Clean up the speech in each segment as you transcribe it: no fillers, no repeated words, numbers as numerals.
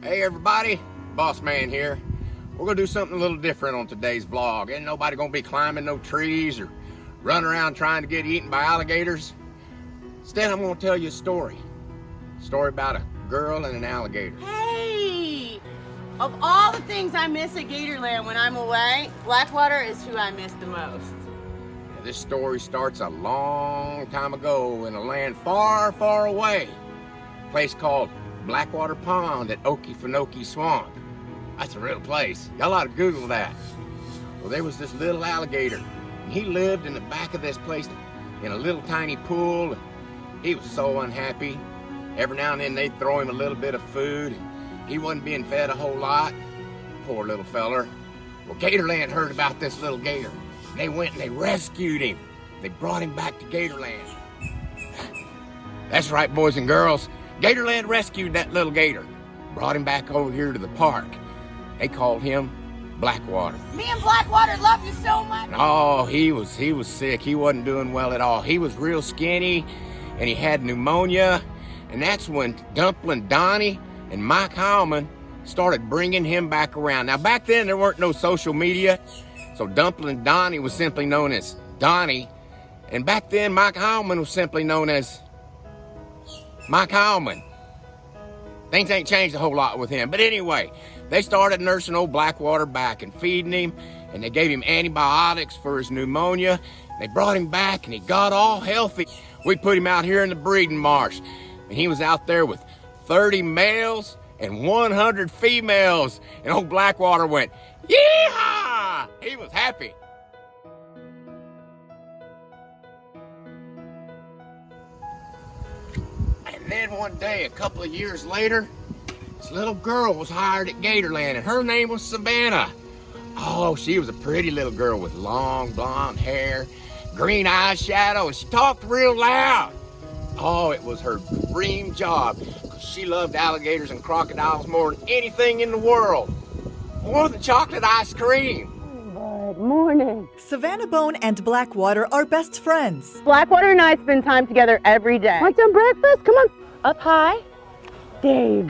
Hey everybody, Boss Man here. We're gonna do something a little different on today's vlog. Ain't nobody gonna be climbing no trees or running around trying to get eaten by alligators. Instead, I'm gonna tell you a story. A story about a girl and an alligator. Hey! Of all the things I miss at Gatorland when I'm away, Blackwater is who I miss the most. Now, this story starts a long time ago in a land far, far away. A place called Blackwater Pond at Okefenokee Swamp. That's a real place. Y'all ought to Google that. Well, there was this little alligator, and he lived in the back of this place in a little tiny pool. He was so unhappy. Every now and then they'd throw him a little bit of food. He wasn't being fed a whole lot. Poor little feller. Well, Gatorland heard about this little gator. And they went and they rescued him. They brought him back to Gatorland. That's right, boys and girls. Gatorland rescued that little gator. Brought him back over here to the park. They called him Blackwater. Me and Blackwater love you so much. Oh, he was sick. He wasn't doing well at all. He was real skinny, and he had pneumonia. And that's when Dumpling Donnie and Mike Heilman started bringing him back around. Now, back then, there weren't no social media, so Dumpling Donnie was simply known as Donnie. And back then, Mike Heilman was simply known as Mike Heilman. Things ain't changed a whole lot with him. But anyway, they started nursing old Blackwater back and feeding him, and they gave him antibiotics for his pneumonia. They brought him back, and he got all healthy. We put him out here in the breeding marsh, and he was out there with 30 males and 100 females. And old Blackwater went, yeehaw! He was happy. And then one day, a couple of years later, this little girl was hired at Gatorland, and her name was Savannah. Oh, she was a pretty little girl with long blonde hair, green eyeshadow, and she talked real loud. Oh, it was her dream job, because she loved alligators and crocodiles more than anything in the world. More than chocolate ice cream. Good morning. Savannah Bone and Blackwater are best friends. Blackwater and I spend time together every day. Want some breakfast? Come on. Up high. There you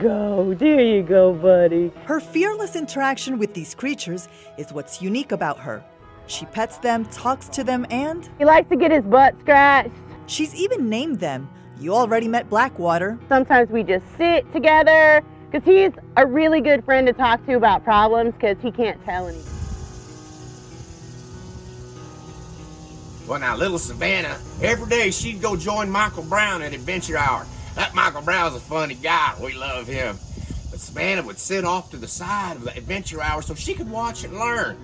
go, buddy. Her fearless interaction with these creatures is what's unique about her. She pets them, talks to them, and He likes to get his butt scratched. she's even named them. You already met Blackwater. Sometimes we just sit together, because he's a really good friend to talk to about problems, because he can't tell anything. Well, now, little Savannah, every day she'd go join Michael Brown at Adventure Hour. That Michael Brown's a funny guy. We love him. But Savannah would sit off to the side of the Adventure Hour so she could watch and learn.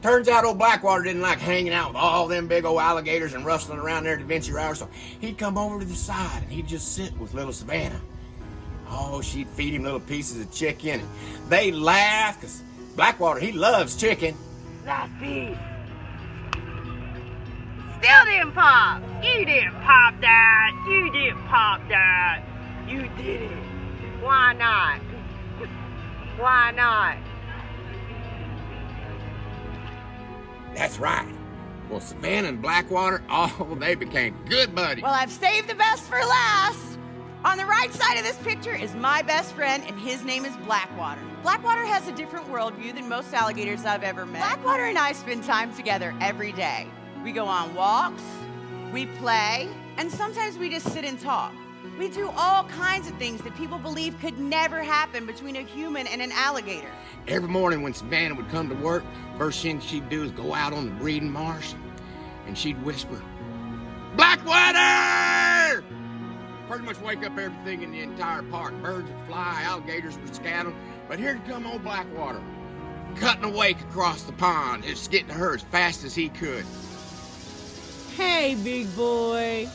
Turns out old Blackwater didn't like hanging out with all them big old alligators and rustling around there at Adventure Hour, so he'd come over to the side and he'd just sit with little Savannah. Oh, she'd feed him little pieces of chicken, and they'd laugh, because Blackwater, he loves chicken. Nice piece. Still didn't pop. You didn't pop that. You didn't pop that. You did it. Why not? Why not? That's right. Well, Savannah and Blackwater, oh, they became good buddies. Well, I've saved the best for last. On the right side of this picture is my best friend, and his name is Blackwater. Blackwater has a different worldview than most alligators I've ever met. Blackwater and I spend time together every day. We go on walks, we play, and sometimes we just sit and talk. We do all kinds of things that people believe could never happen between a human and an alligator. Every morning when Savannah would come to work, first thing she'd do is go out on the breeding marsh, and she'd whisper, Blackwater! Pretty much wake up everything in the entire park. Birds would fly, alligators would scatter, but here'd come old Blackwater, cutting a wake across the pond, just getting to her as fast as he could. Hey, big boy.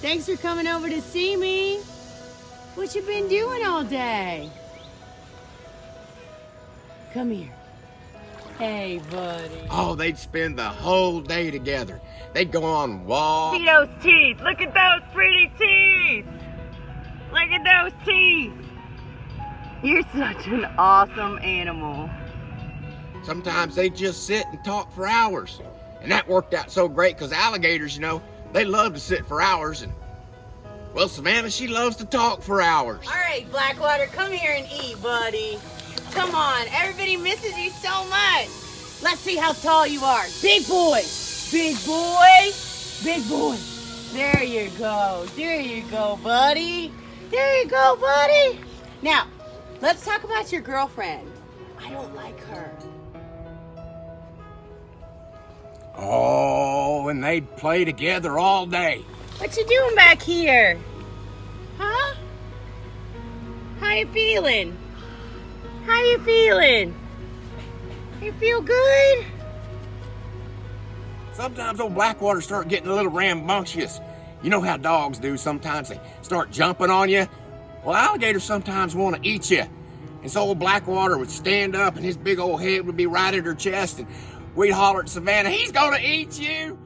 Thanks for coming over to see me. What you been doing all day? Come here. Hey, buddy. Oh, they'd spend the whole day together. They'd go on walks. See those teeth. Look at those pretty teeth. Look at those teeth. You're such an awesome animal. Sometimes they'd just sit and talk for hours. And that worked out so great because alligators, you know, they love to sit for hours. And Well, Savannah, she loves to talk for hours. All right, Blackwater, come here and eat, buddy. Come on, everybody misses you so much. Let's see how tall you are. Big boy, big boy, big boy. There you go, buddy. There you go, buddy. Now, let's talk about your girlfriend. I don't like her. Oh, and they'd play together all day. What you doing back here? Huh? How you feeling? How you feeling? You feel good? Sometimes old Blackwater start getting a little rambunctious. You know how dogs do. Sometimes they start jumping on you. Well, alligators sometimes want to eat you. And so old Blackwater would stand up and his big old head would be right at her chest and we'd holler at Savannah, "He's gonna eat you!"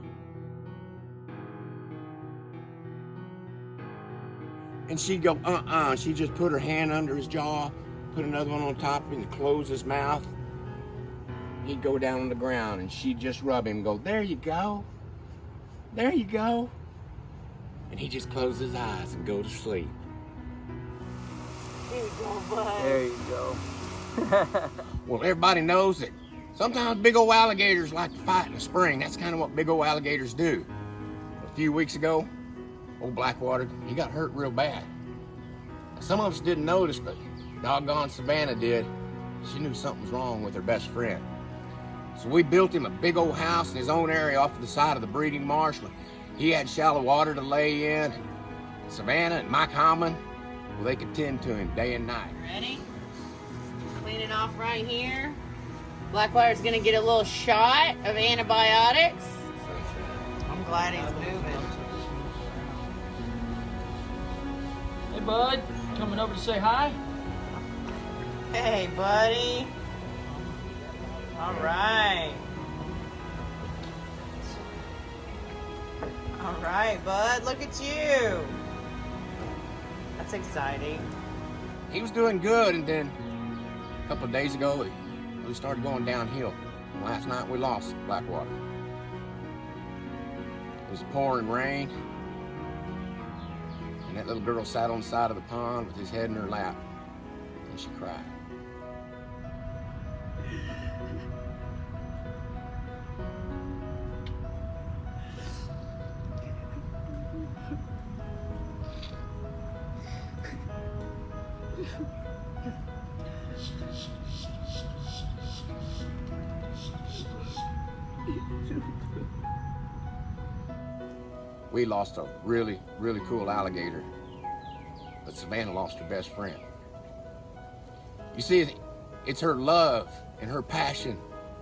And she'd go, She'd just put her hand under his jaw, put another one on top of him and close his mouth. He'd go down on the ground and she'd just rub him and go, "There you go. There you go." And he'd just close his eyes and go to sleep. There you go, bud. There you go. Well, everybody knows that sometimes big old alligators like to fight in the spring. That's kind of what big old alligators do. A few weeks ago, old Blackwater, he got hurt real bad. Some of us didn't notice, but doggone Savannah did. She knew something was wrong with her best friend. So we built him a big old house in his own area off to the side of the breeding marsh. He had shallow water to lay in. Savannah and Mike Hallman, well, they could tend to him day and night. Ready? Cleaning off right here. Blackwater's gonna get a little shot of antibiotics. I'm glad he's moving. Hey, bud. Coming over to say hi? Hey, buddy. All right. All right, bud. Look at you. That's exciting. He was doing good, and then a couple of days ago, we started going downhill. Last night, we lost Blackwater. It was pouring rain, and that little girl sat on the side of the pond with his head in her lap, and she cried. We lost a really, really cool alligator, but Savannah lost her best friend. You see, it's her love and her passion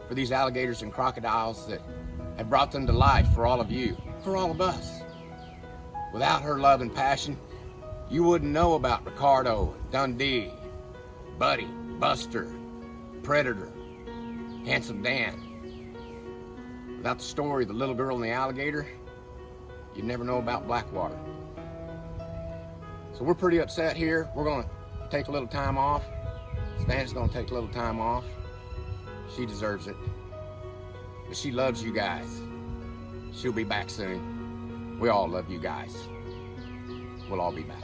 for these alligators and crocodiles that have brought them to life for all of you, for all of us. Without her love and passion, you wouldn't know about Ricardo, Dundee, Buddy, Buster, Predator, Handsome Dan. Without the story of the little girl and the alligator, you'd never know about Blackwater. So we're pretty upset here. We're gonna take a little time off. Savannah's gonna take a little time off. She deserves it. But she loves you guys. She'll be back soon. We all love you guys. We'll all be back.